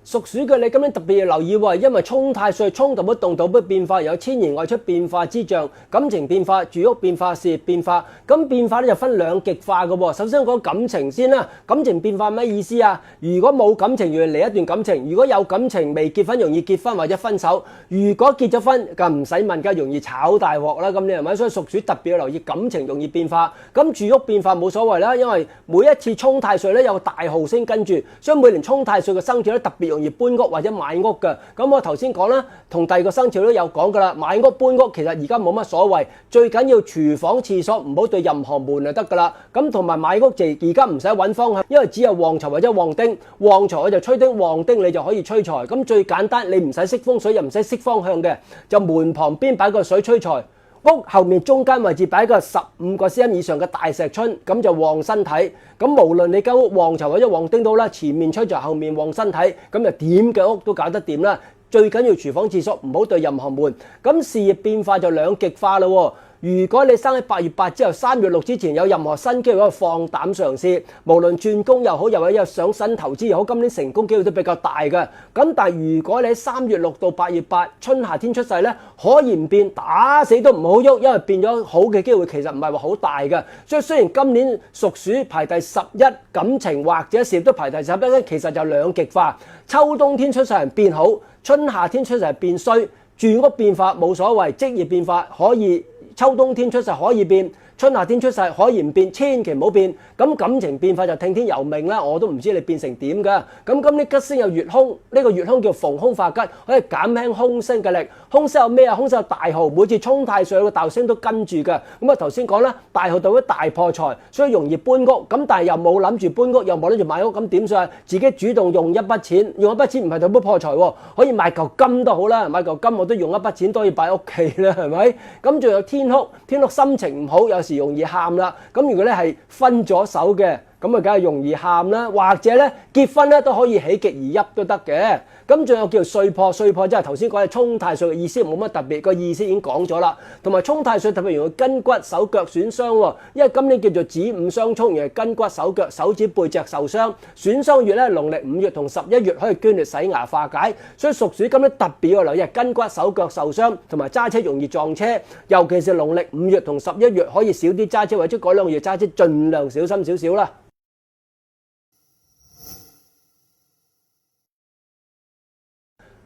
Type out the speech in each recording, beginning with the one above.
屬鼠嘅你今年特別要留意喎，因為沖太歲沖動不動盪不變化，有遷移外出變化之象，感情變化、住屋變化、事業變化。咁變化咧就分兩極化嘅喎。首先講感情先啦，感情變化咩意思啊？如果冇感情，要嚟一段感情；如果有感情未結婚，容易結婚或者分手；如果結咗婚，咁唔使問，梗係容易炒大鑊啦。咁你係咪？所以屬鼠特別要留意感情容易變化。咁住屋變化冇所謂啦，因為每一次沖太歲咧有個大號星跟住，所以每年沖太歲嘅生肖咧特別容易搬屋或者買屋嘅。咁我頭先講啦，同第二個生肖都有講噶啦。買屋搬屋其實而家冇乜所謂，最緊要廚房廁所唔好對任何門就得噶啦。咁同埋買屋就而家唔使揾方向，因為只有旺財或者旺丁。旺財我就吹丁，旺丁你就可以吹財。咁最簡單，你唔使識風水又唔使識方向嘅，就門旁邊擺個水吹財。屋後面中間位置擺個15個 cm 以上嘅大石春，咁就旺身體。咁無論你間屋旺財或者旺丁都啦，前面吹財，後面旺身體，咁就點嘅屋都搞得掂啦。最緊要廚房廁所唔好對任何門。咁事業變化就兩極化啦喎。如果你生喺8月8之後3月6之前有任何新機會，可以放膽嘗試，無論轉工又好，又或者想新投資又好，今年成功機會都比較大嘅。咁但係如果你喺3月6到8月8春夏天出世咧，可以唔變，打死都唔好喐，因為變咗好嘅機會其實唔係話好大嘅。所以雖然今年屬鼠排第11，感情或者事業都排第11咧，其實就兩極化。秋冬天出世人變好，春夏天出世人變衰。住屋變化冇所謂，職業變化可以。秋冬天出世可以變，春夏天出世可以唔變，千祈唔好變。咁感情變化就聽天由命啦，我都唔知你變成點㗎。咁今年吉星有月空，呢個月空叫逢凶化吉，可以減輕凶星嘅力。凶星有咩啊？凶星有大號，每次沖太歲個大星都跟住㗎。咁啊頭先講啦，大號代表大破財，所以容易搬屋。咁但係又冇諗住搬屋，又冇諗住買屋，咁點算啊？自己主動用一筆錢，用一筆錢唔係代表破財喎，可以買嚿金都好啦，買嚿金我都用一筆錢都可以擺屋企啦，係咪？咁仲有天哭，天哭心情唔好，有時容易喊啦。咁如果咧係分咗手嘅，咁啊梗係容易喊啦，或者咧結婚咧都可以喜極而泣都得嘅。咁仲有叫歲破，歲破即係頭先講嘅沖太歲嘅意思，冇乜特別，個意思已經講咗啦。同埋沖太歲特別容易筋骨手腳損傷喎，因為今年叫做子午相沖，而係筋骨手腳、手指背脊受傷。損傷月咧，農曆5月同11月可以捐血洗牙化解，所以屬鼠今年特別要留意筋骨手腳受傷，同埋揸車容易撞車，尤其是農曆5月同11月可以少啲揸車，或者嗰2個月揸車盡量小心少少啦。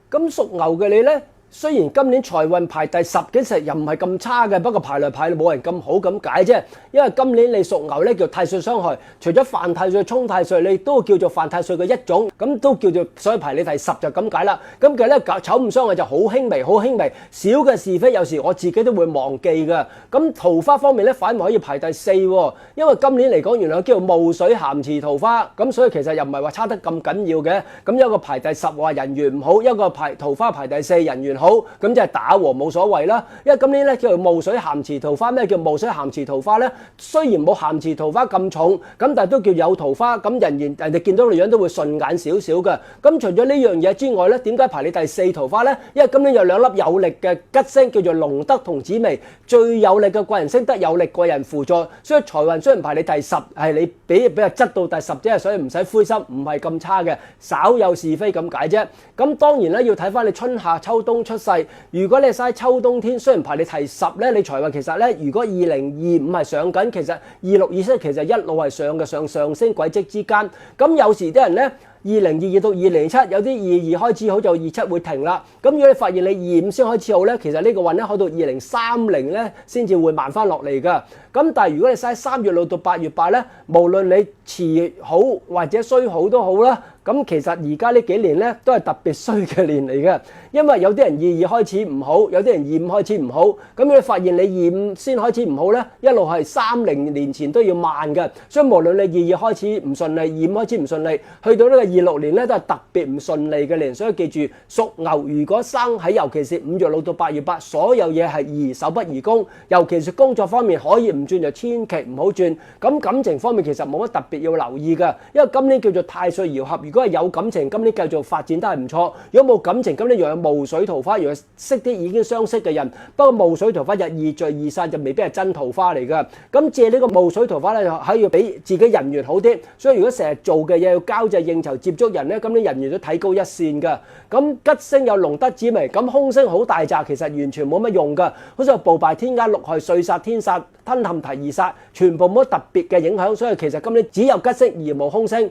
咁屬牛嘅你呢，雖然今年財運排第10幾實又唔係咁差嘅，不過排來排去冇人咁好咁解啫。因為今年你屬牛呢，叫太歲傷害，除咗犯太歲、沖太歲，你都叫做犯太歲嘅一種，咁都叫做所以排你第10就咁解啦。咁其實咧丑午傷害就好輕微，好輕微，小嘅是非有時我自己都會忘記㗎。咁桃花方面咧，反而可以排第4喎，因為今年嚟講原來叫做霧水咸池桃花，咁所以其實又唔係話差得咁緊要嘅。咁一個排第10話人緣唔好，一個桃花排第4人緣好，咁即係打和冇所謂啦。因為今年咧叫做霧水咸池桃花，咩叫霧水咸池桃花咧？雖然冇咸池桃花咁重，咁但係都叫有桃花，咁人哋見到你樣都會順眼少少嘅。咁除咗呢樣嘢之外咧，點解排你第4桃花咧？因為今年有2粒有力嘅吉星，叫做龍德同紫微，最有力嘅貴人星得有力貴人輔助，所以財運雖然排你第10，係你比較執到第10啫，所以唔使灰心，唔係咁差嘅，稍有是非咁解啫。咁當然咧要睇翻你春夏秋冬出世，如果你嘥秋冬天，雖然排你第10咧，你財運其實咧，如果2025係上緊，其實26、27其實一路係上嘅，上升軌跡之間。咁有時啲人咧，2022到2027有啲22開始好，就27會停啦。咁如果你發現你25先開始好咧，其實呢個運咧去到2030咧先至會慢翻落嚟㗎。咁但係如果你嘥3月6到8月8咧，無論你遲好或者衰好都好啦。咁其實而家呢幾年咧都係特別衰嘅年嚟嘅，因為有啲人22開始唔好，有啲人25開始唔好。咁你發現你25先開始唔好咧，一路係30年前都要慢嘅。所以無論你22開始唔順利，25開始唔順利，去到呢個26年咧都係特別唔順利嘅年。所以記住，屬牛如果生喺尤其是5月6到8月8，所有嘢係宜守不宜攻，尤其是工作方面可以唔轉就千祈唔好轉。咁感情方面其實冇乜特別要留意嘅，因為今年叫做太歲爻合。如果係有感情，今年繼續發展得係唔錯；如果冇感情，今年又有霧水桃花，如果識啲已經相識嘅人。不過霧水桃花日易聚易散，就未必係真桃花嚟㗎。咁借呢個霧水桃花咧，可以俾自己人緣好啲。所以如果成日做嘅嘢要交際應酬接觸人咧，咁啲人緣都提高一線㗎。咁吉星有龍德紫微，咁凶星好大紮，其實完全冇乜用㗎。好似暴敗天加六害、歲殺天殺、吞陷提二殺，全部冇乜特別嘅影響。所以其實今年只有吉星而無凶星。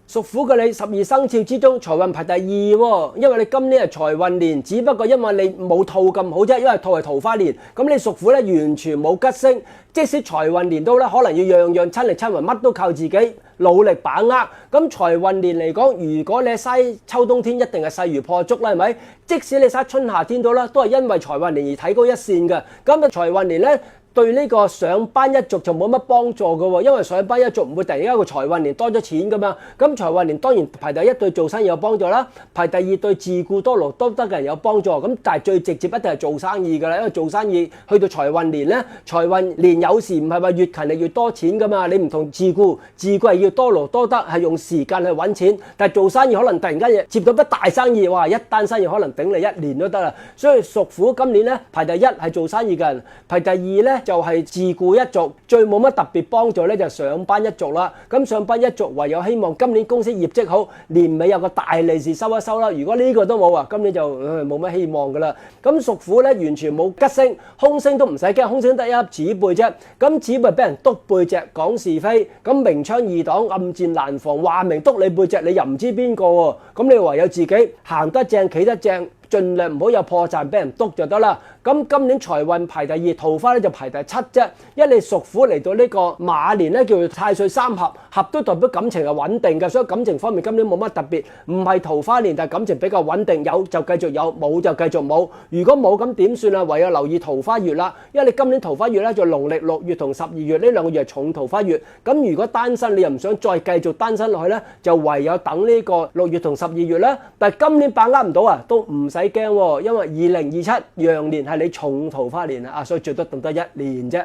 屬虎嘅你12生肖之中財運排第2喎，因為你今年係財運年，只不過因為你冇兔咁好啫，因為兔係桃花年，咁你屬虎咧完全冇吉星，即使財運年都咧可能要樣樣親力親為，乜都靠自己努力把握。咁財運年嚟講，如果你嘥秋冬天，一定係勢如破竹啦，係咪？即使你嘥春夏天到啦，都係因為財運年而提高一線嘅。咁啊財運年咧，對呢個上班一族就冇乜幫助嘅喎，因為上班一族唔會突然間一個財運年多咗錢噶嘛。咁財運年當然排第一對做生意有幫助啦，排第二對自顧多勞多得嘅人有幫助。咁但係最直接一定係做生意㗎啦，因為做生意去到財運年咧，財運年有時唔係話越勤力越多錢㗎嘛。你唔同自顧係要多勞多得，係用時間去揾錢。但係做生意可能突然間接到筆大生意，哇！一單生意可能頂你1年都得啦。所以屬虎今年咧排第一係做生意嘅人，排第二咧就係自顧一族，最冇乜特別幫助咧就上班一族啦。咁上班一族唯有希望今年公司業績好，年尾有個大利是收一收啦。如果呢個都冇啊，今年就冇乜希望噶啦。咁屬虎咧完全冇吉星，凶星都唔使驚，凶星得一粒指背啫。咁指背俾人督背脊講是非，咁明槍易擋，暗箭難防，話明督你背脊，你又唔知邊個喎。咁你唯有自己行得正，企得正，盡量唔好有破綻俾人督就得啦。咁今年財運排第2，桃花咧就排第7啫。因為你屬虎嚟到呢個馬年咧，叫做太歲三合，合都代表感情係穩定嘅，所以感情方面今年冇乜特別，唔係桃花年，但係感情比較穩定，有就繼續有，冇就繼續冇。如果冇咁點算啊？唯有留意桃花月啦，因為你今年桃花月咧就農曆6月同12月呢2個月係重桃花月。咁如果單身你又唔想再繼續單身落去咧，就唯有等呢個6月同12月啦。但係今年把握唔到啊，都唔使驚喎，因為2027羊年係你重桃花年啊，所以最多等多1年啫。